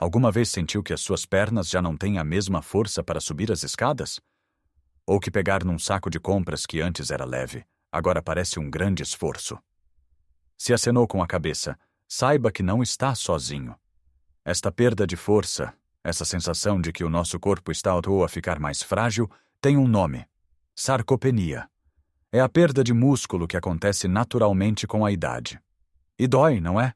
Alguma vez sentiu que as suas pernas já não têm a mesma força para subir as escadas? Ou que pegar num saco de compras que antes era leve, agora parece um grande esforço? Se acenou com a cabeça, saiba que não está sozinho. Esta perda de força, essa sensação de que o nosso corpo está a ficar mais frágil, tem um nome: sarcopenia. É a perda de músculo que acontece naturalmente com a idade. E dói, não é?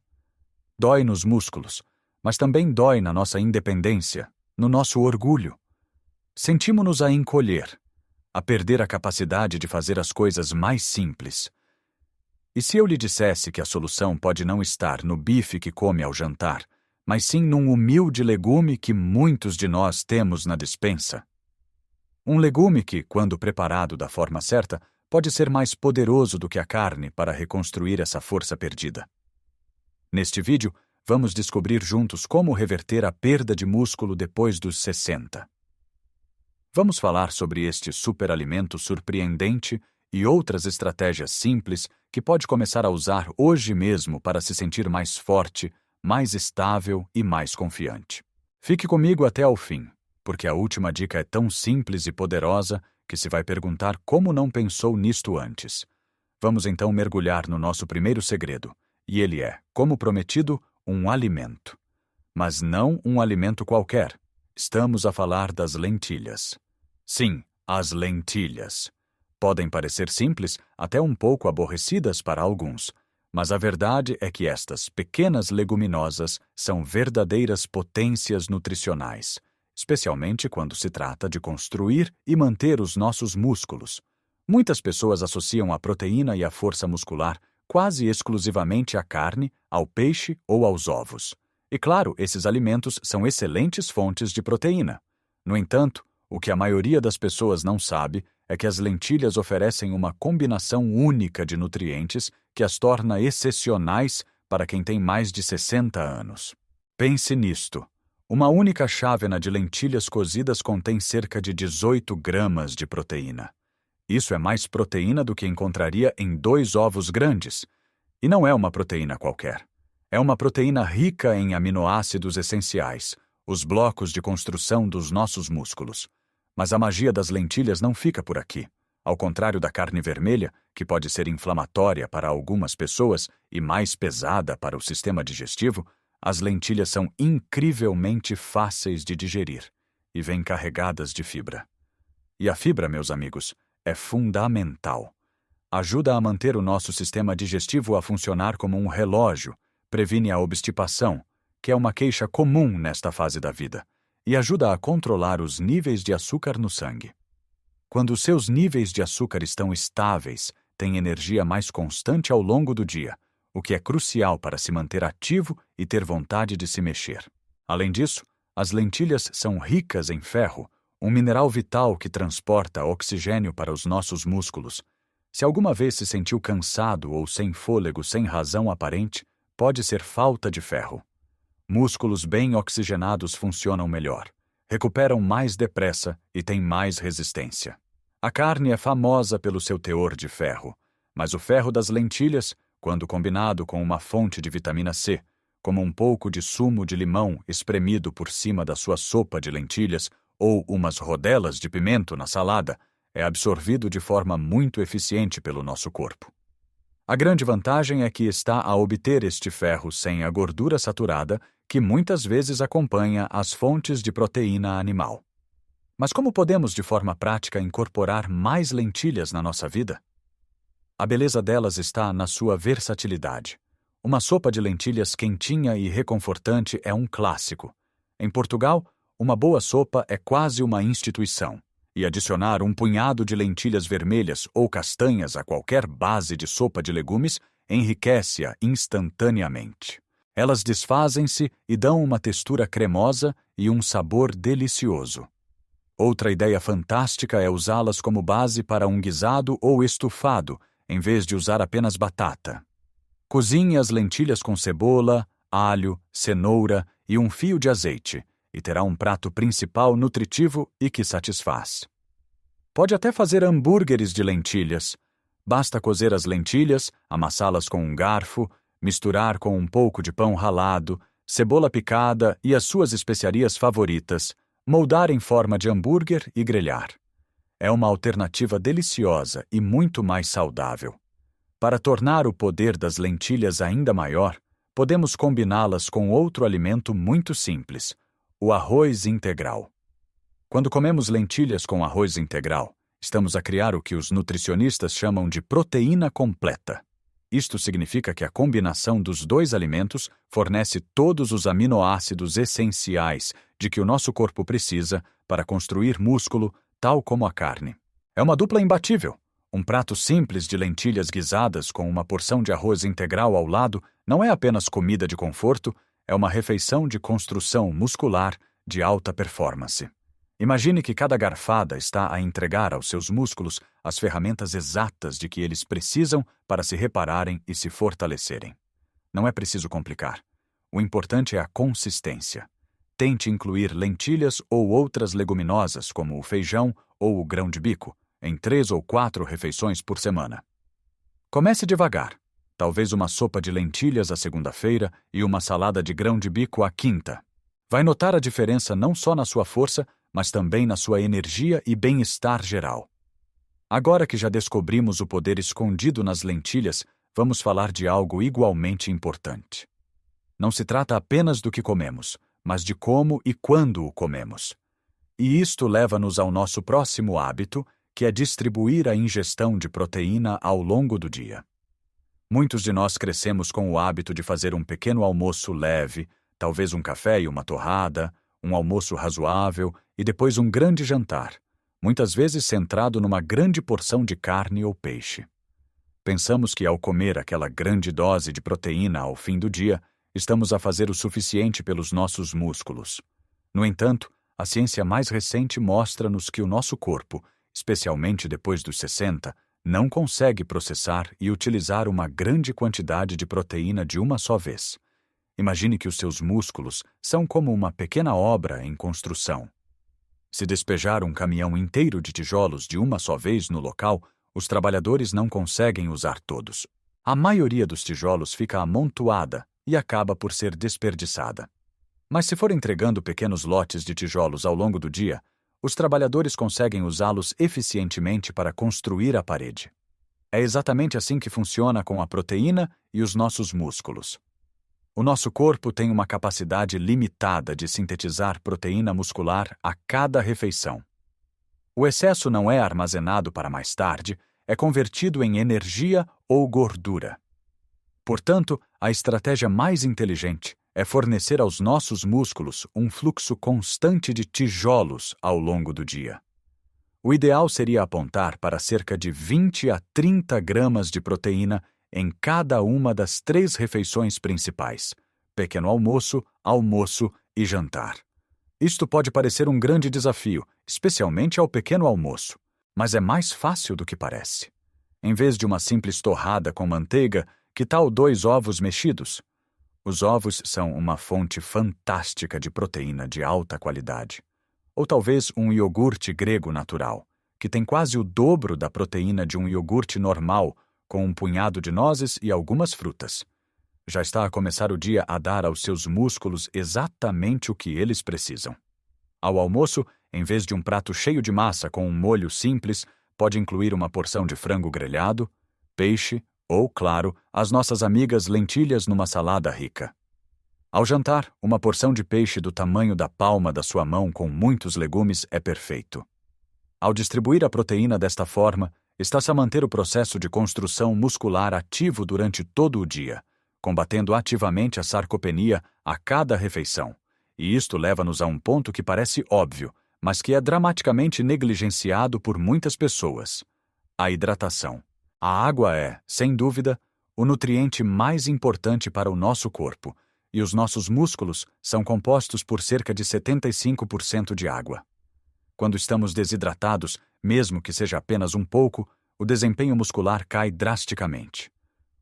Dói nos músculos, mas também dói na nossa independência, no nosso orgulho. Sentimos-nos a encolher, a perder a capacidade de fazer as coisas mais simples. E se eu lhe dissesse que a solução pode não estar no bife que come ao jantar, mas sim num humilde legume que muitos de nós temos na despensa? Um legume que, quando preparado da forma certa, pode ser mais poderoso do que a carne para reconstruir essa força perdida. Neste vídeo, vamos descobrir juntos como reverter a perda de músculo depois dos 60. Vamos falar sobre este superalimento surpreendente e outras estratégias simples que pode começar a usar hoje mesmo para se sentir mais forte, mais estável e mais confiante. Fique comigo até ao fim, porque a última dica é tão simples e poderosa que se vai perguntar como não pensou nisto antes. Vamos então mergulhar no nosso primeiro segredo, e ele é, como prometido, um alimento. Mas não um alimento qualquer. Estamos a falar das lentilhas. Sim, as lentilhas. Podem parecer simples, até um pouco aborrecidas para alguns, mas a verdade é que estas pequenas leguminosas são verdadeiras potências nutricionais, especialmente quando se trata de construir e manter os nossos músculos. Muitas pessoas associam a proteína e a força muscular quase exclusivamente à carne, ao peixe ou aos ovos. E claro, esses alimentos são excelentes fontes de proteína. No entanto, o que a maioria das pessoas não sabe é que as lentilhas oferecem uma combinação única de nutrientes que as torna excepcionais para quem tem mais de 60 anos. Pense nisto. Uma única chávena de lentilhas cozidas contém cerca de 18 gramas de proteína. Isso é mais proteína do que encontraria em 2 ovos grandes. E não é uma proteína qualquer. É uma proteína rica em aminoácidos essenciais, os blocos de construção dos nossos músculos. Mas a magia das lentilhas não fica por aqui. Ao contrário da carne vermelha, que pode ser inflamatória para algumas pessoas e mais pesada para o sistema digestivo, as lentilhas são incrivelmente fáceis de digerir e vêm carregadas de fibra. E a fibra, meus amigos, é fundamental. Ajuda a manter o nosso sistema digestivo a funcionar como um relógio, previne a obstipação, que é uma queixa comum nesta fase da vida, e ajuda a controlar os níveis de açúcar no sangue. Quando os seus níveis de açúcar estão estáveis, tem energia mais constante ao longo do dia, o que é crucial para se manter ativo e ter vontade de se mexer. Além disso, as lentilhas são ricas em ferro, um mineral vital que transporta oxigênio para os nossos músculos. Se alguma vez se sentiu cansado ou sem fôlego sem razão aparente, pode ser falta de ferro. Músculos bem oxigenados funcionam melhor, recuperam mais depressa e têm mais resistência. A carne é famosa pelo seu teor de ferro, mas o ferro das lentilhas, quando combinado com uma fonte de vitamina C, como um pouco de sumo de limão espremido por cima da sua sopa de lentilhas ou umas rodelas de pimento na salada, é absorvido de forma muito eficiente pelo nosso corpo. A grande vantagem é que está a obter este ferro sem a gordura saturada que muitas vezes acompanha as fontes de proteína animal. Mas como podemos, de forma prática, incorporar mais lentilhas na nossa vida? A beleza delas está na sua versatilidade. Uma sopa de lentilhas quentinha e reconfortante é um clássico. Em Portugal, uma boa sopa é quase uma instituição. E adicionar um punhado de lentilhas vermelhas ou castanhas a qualquer base de sopa de legumes enriquece-a instantaneamente. Elas desfazem-se e dão uma textura cremosa e um sabor delicioso. Outra ideia fantástica é usá-las como base para um guisado ou estufado, em vez de usar apenas batata. Cozinhe as lentilhas com cebola, alho, cenoura e um fio de azeite, e terá um prato principal nutritivo e que satisfaz. Pode até fazer hambúrgueres de lentilhas. Basta cozer as lentilhas, amassá-las com um garfo, misturar com um pouco de pão ralado, cebola picada e as suas especiarias favoritas, moldar em forma de hambúrguer e grelhar. É uma alternativa deliciosa e muito mais saudável. Para tornar o poder das lentilhas ainda maior, podemos combiná-las com outro alimento muito simples, o arroz integral. Quando comemos lentilhas com arroz integral, estamos a criar o que os nutricionistas chamam de proteína completa. Isto significa que a combinação dos dois alimentos fornece todos os aminoácidos essenciais de que o nosso corpo precisa para construir músculo, tal como a carne. É uma dupla imbatível. Um prato simples de lentilhas guisadas com uma porção de arroz integral ao lado não é apenas comida de conforto, é uma refeição de construção muscular de alta performance. Imagine que cada garfada está a entregar aos seus músculos as ferramentas exatas de que eles precisam para se repararem e se fortalecerem. Não é preciso complicar. O importante é a consistência. Tente incluir lentilhas ou outras leguminosas, como o feijão ou o grão de bico, em 3 ou 4 refeições por semana. Comece devagar. Talvez uma sopa de lentilhas à segunda-feira e uma salada de grão de bico à quinta. Vai notar a diferença não só na sua força, mas também na sua energia e bem-estar geral. Agora que já descobrimos o poder escondido nas lentilhas, vamos falar de algo igualmente importante. Não se trata apenas do que comemos, mas de como e quando o comemos. E isto leva-nos ao nosso próximo hábito, que é distribuir a ingestão de proteína ao longo do dia. Muitos de nós crescemos com o hábito de fazer um pequeno almoço leve, talvez um café e uma torrada, um almoço razoável e depois um grande jantar, muitas vezes centrado numa grande porção de carne ou peixe. Pensamos que ao comer aquela grande dose de proteína ao fim do dia, estamos a fazer o suficiente pelos nossos músculos. No entanto, a ciência mais recente mostra-nos que o nosso corpo, especialmente depois dos 60, não consegue processar e utilizar uma grande quantidade de proteína de uma só vez. Imagine que os seus músculos são como uma pequena obra em construção. Se despejar um caminhão inteiro de tijolos de uma só vez no local, os trabalhadores não conseguem usar todos. A maioria dos tijolos fica amontoada e acaba por ser desperdiçada. Mas se for entregando pequenos lotes de tijolos ao longo do dia, os trabalhadores conseguem usá-los eficientemente para construir a parede. É exatamente assim que funciona com a proteína e os nossos músculos. O nosso corpo tem uma capacidade limitada de sintetizar proteína muscular a cada refeição. O excesso não é armazenado para mais tarde, é convertido em energia ou gordura. Portanto, a estratégia mais inteligente é fornecer aos nossos músculos um fluxo constante de tijolos ao longo do dia. O ideal seria apontar para cerca de 20 a 30 gramas de proteína em cada uma das 3 refeições principais, pequeno almoço, almoço e jantar. Isto pode parecer um grande desafio, especialmente ao pequeno almoço, mas é mais fácil do que parece. Em vez de uma simples torrada com manteiga, que tal 2 ovos mexidos? Os ovos são uma fonte fantástica de proteína de alta qualidade. Ou talvez um iogurte grego natural, que tem quase o dobro da proteína de um iogurte normal, com um punhado de nozes e algumas frutas. Já está a começar o dia a dar aos seus músculos exatamente o que eles precisam. Ao almoço, em vez de um prato cheio de massa com um molho simples, pode incluir uma porção de frango grelhado, peixe ou, claro, as nossas amigas lentilhas numa salada rica. Ao jantar, uma porção de peixe do tamanho da palma da sua mão com muitos legumes é perfeito. Ao distribuir a proteína desta forma, está-se a manter o processo de construção muscular ativo durante todo o dia, combatendo ativamente a sarcopenia a cada refeição. E isto leva-nos a um ponto que parece óbvio, mas que é dramaticamente negligenciado por muitas pessoas: a hidratação. A água é, sem dúvida, o nutriente mais importante para o nosso corpo, e os nossos músculos são compostos por cerca de 75% de água. Quando estamos desidratados, mesmo que seja apenas um pouco, o desempenho muscular cai drasticamente.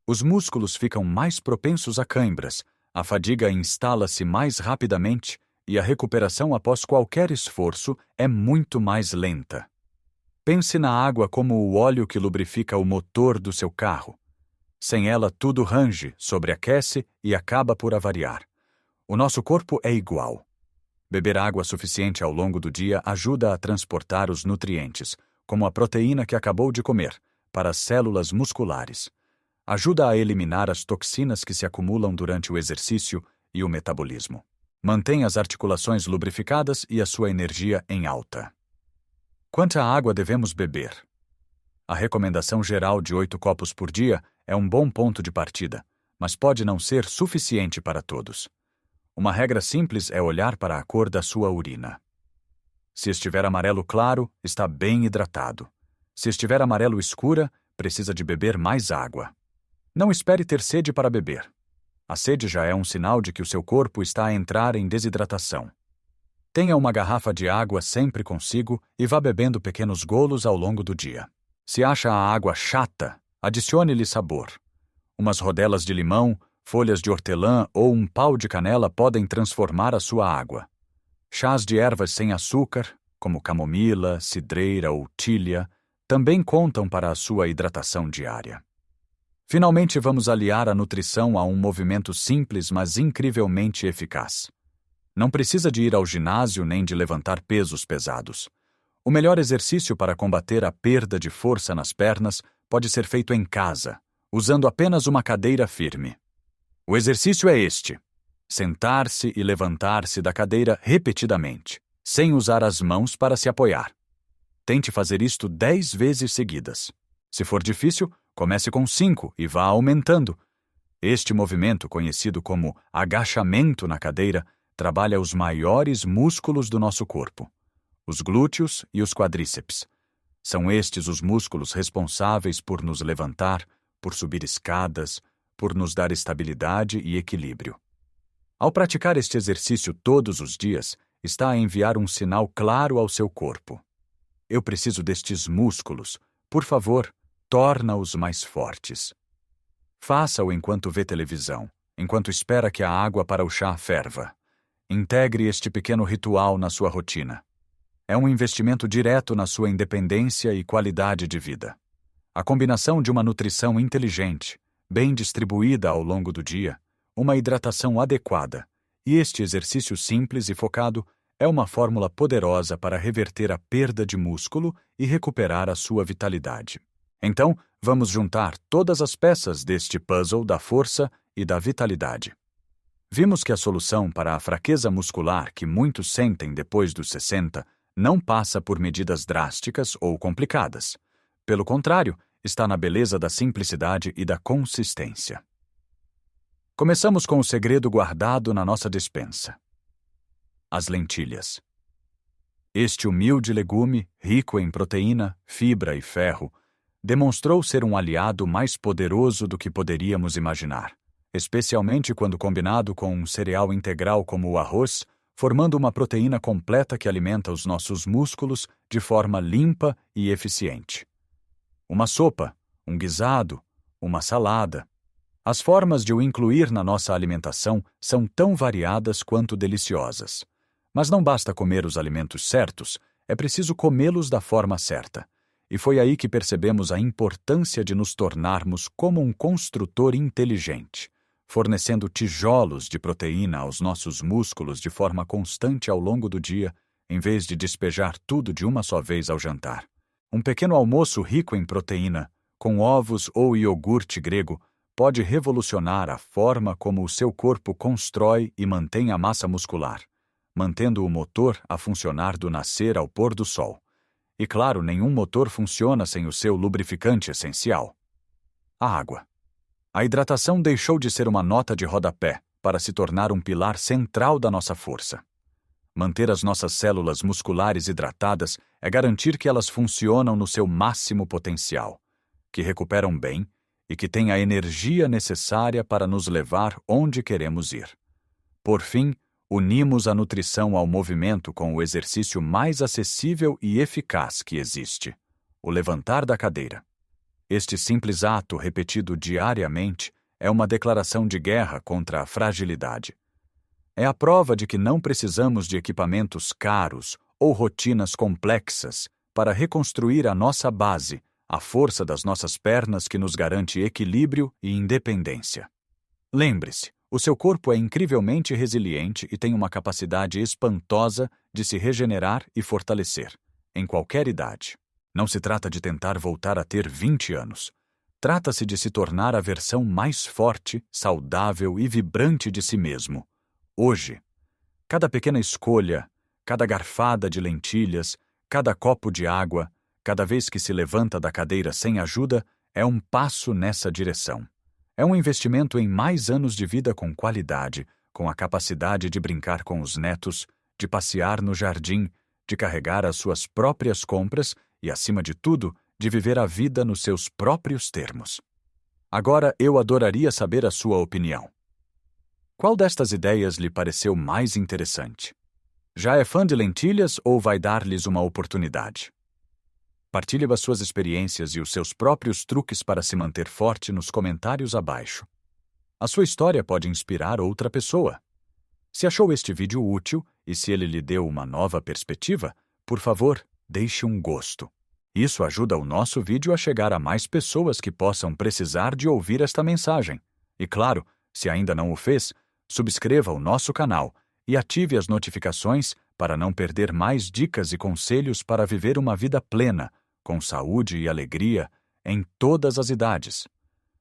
Os músculos ficam mais propensos a câimbras, a fadiga instala-se mais rapidamente e a recuperação após qualquer esforço é muito mais lenta. Pense na água como o óleo que lubrifica o motor do seu carro. Sem ela, tudo range, sobreaquece e acaba por avariar. O nosso corpo é igual. Beber água suficiente ao longo do dia ajuda a transportar os nutrientes, como a proteína que acabou de comer, para as células musculares. Ajuda a eliminar as toxinas que se acumulam durante o exercício e o metabolismo. Mantém as articulações lubrificadas e a sua energia em alta. Quanta água devemos beber? A recomendação geral de 8 copos por dia é um bom ponto de partida, mas pode não ser suficiente para todos. Uma regra simples é olhar para a cor da sua urina. Se estiver amarelo claro, está bem hidratado. Se estiver amarelo escura, precisa de beber mais água. Não espere ter sede para beber. A sede já é um sinal de que o seu corpo está a entrar em desidratação. Tenha uma garrafa de água sempre consigo e vá bebendo pequenos golos ao longo do dia. Se acha a água chata, adicione-lhe sabor. Umas rodelas de limão, folhas de hortelã ou um pau de canela podem transformar a sua água. Chás de ervas sem açúcar, como camomila, cidreira ou tília, também contam para a sua hidratação diária. Finalmente, vamos aliar a nutrição a um movimento simples, mas incrivelmente eficaz. Não precisa de ir ao ginásio nem de levantar pesos pesados. O melhor exercício para combater a perda de força nas pernas pode ser feito em casa, usando apenas uma cadeira firme. O exercício é este: sentar-se e levantar-se da cadeira repetidamente, sem usar as mãos para se apoiar. Tente fazer isto 10 vezes seguidas. Se for difícil, comece com 5 e vá aumentando. Este movimento, conhecido como agachamento na cadeira, trabalha os maiores músculos do nosso corpo: os glúteos e os quadríceps. São estes os músculos responsáveis por nos levantar, por subir escadas, por nos dar estabilidade e equilíbrio. Ao praticar este exercício todos os dias, está a enviar um sinal claro ao seu corpo: eu preciso destes músculos, por favor, torna-os mais fortes. Faça-o enquanto vê televisão, enquanto espera que a água para o chá ferva. Integre este pequeno ritual na sua rotina. É um investimento direto na sua independência e qualidade de vida. A combinação de uma nutrição inteligente, bem distribuída ao longo do dia, uma hidratação adequada e este exercício simples e focado é uma fórmula poderosa para reverter a perda de músculo e recuperar a sua vitalidade. Então, vamos juntar todas as peças deste puzzle da força e da vitalidade. Vimos que a solução para a fraqueza muscular que muitos sentem depois dos 60 não passa por medidas drásticas ou complicadas. Pelo contrário, está na beleza da simplicidade e da consistência. Começamos com o segredo guardado na nossa despensa: as lentilhas. Este humilde legume, rico em proteína, fibra e ferro, demonstrou ser um aliado mais poderoso do que poderíamos imaginar, especialmente quando combinado com um cereal integral como o arroz, formando uma proteína completa que alimenta os nossos músculos de forma limpa e eficiente. Uma sopa, um guisado, uma salada. As formas de o incluir na nossa alimentação são tão variadas quanto deliciosas. Mas não basta comer os alimentos certos, é preciso comê-los da forma certa. E foi aí que percebemos a importância de nos tornarmos como um construtor inteligente, fornecendo tijolos de proteína aos nossos músculos de forma constante ao longo do dia, em vez de despejar tudo de uma só vez ao jantar. Um pequeno almoço rico em proteína, com ovos ou iogurte grego, pode revolucionar a forma como o seu corpo constrói e mantém a massa muscular, mantendo o motor a funcionar do nascer ao pôr do sol. E claro, nenhum motor funciona sem o seu lubrificante essencial: a água. A hidratação deixou de ser uma nota de rodapé para se tornar um pilar central da nossa força. Manter as nossas células musculares hidratadas é garantir que elas funcionam no seu máximo potencial, que recuperam bem e que têm a energia necessária para nos levar onde queremos ir. Por fim, unimos a nutrição ao movimento com o exercício mais acessível e eficaz que existe: o levantar da cadeira. Este simples ato, repetido diariamente, é uma declaração de guerra contra a fragilidade. É a prova de que não precisamos de equipamentos caros ou rotinas complexas para reconstruir a nossa base, a força das nossas pernas que nos garante equilíbrio e independência. Lembre-se, O seu corpo é incrivelmente resiliente e tem uma capacidade espantosa de se regenerar e fortalecer, em qualquer idade. Não se trata de tentar voltar a ter 20 anos. Trata-se de se tornar a versão mais forte, saudável e vibrante de si mesmo. Hoje, cada pequena escolha, cada garfada de lentilhas, cada copo de água, cada vez que se levanta da cadeira sem ajuda, é um passo nessa direção. É um investimento em mais anos de vida com qualidade, com a capacidade de brincar com os netos, de passear no jardim, de carregar as suas próprias compras e, acima de tudo, de viver a vida nos seus próprios termos. Agora, eu adoraria saber a sua opinião. Qual destas ideias lhe pareceu mais interessante? Já é fã de lentilhas ou vai dar-lhes uma oportunidade? Partilhe as suas experiências e os seus próprios truques para se manter forte nos comentários abaixo. A sua história pode inspirar outra pessoa. Se achou este vídeo útil e se ele lhe deu uma nova perspectiva, por favor, deixe um gosto. Isso ajuda o nosso vídeo a chegar a mais pessoas que possam precisar de ouvir esta mensagem. E claro, se ainda não o fez, subscreva o nosso canal e ative as notificações para não perder mais dicas e conselhos para viver uma vida plena, com saúde e alegria, em todas as idades.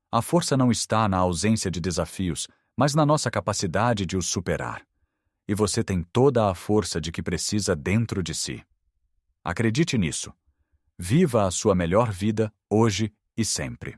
A força não está na ausência de desafios, mas na nossa capacidade de os superar. E você tem toda a força de que precisa dentro de si. Acredite nisso. Viva a sua melhor vida, hoje e sempre.